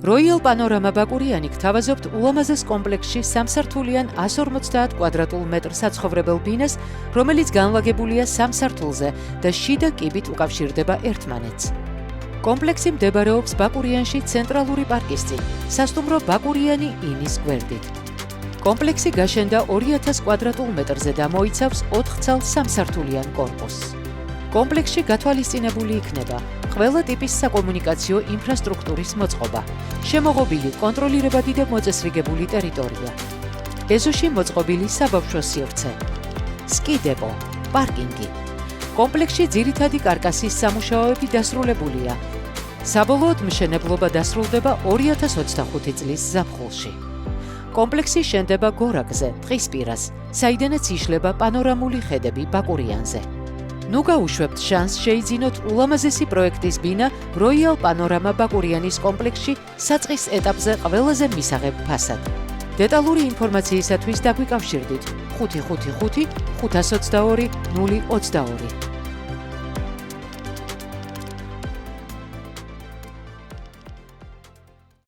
Royal Panorama ბაკურიანი გთავაზობთ ულამაზეს კომპლექსში სამსართულიან 150 კვადრატულ მეტრ საცხოვრებელ ბინას, რომელიც განლაგებულია 3 სართულზე და შიდა კიბით უკავშირდება ერთმანეთს. კომპლექსი მდებარეობს ბაკურიანში ცენტრალური პარკის წინ, სასტუმრო ბაკურიანი ინის გვერდით. კომპლექსი გაშენდა 2000 კვადრატულ მეტრზე და მოიცავს 4 ცალ სამსართულიან კორპუსს. კომპლექსში გათვალისწინებული იქნება ყველა ტიპის საკომუნიკაციო ინფრასტრუქტურის მოწყობა, შემოღობილი კონტროლირებადი და მოწესრიგებული ტერიტორია, ეზოში მოწყობილი საბავშვო სივრცე, სკი დეპო, პარკინგი. კომპლექსში ძირითადი კარკასის სამუშაოები დასრულებულია. საბოლოოდ მშენებლობა დასრულდება 2025 წლის ზაფხულში. კომპლექსი შენდება გორაკზე, ტყის პირას, საიდანაც იშლება პანორამული ხედები ბაკურიანზე. ნუ გაუშვებთ შანსს შეიძინოთ ულამაზესი პროექტის ბინა Royal Panorama ბაკურიანის კომპლექსში საწყის ეტაპზე ყველაზე მისაღებ ფასად. დეტალური ინფორმაციისათვის დაგვიკავშირდით 555 522 022.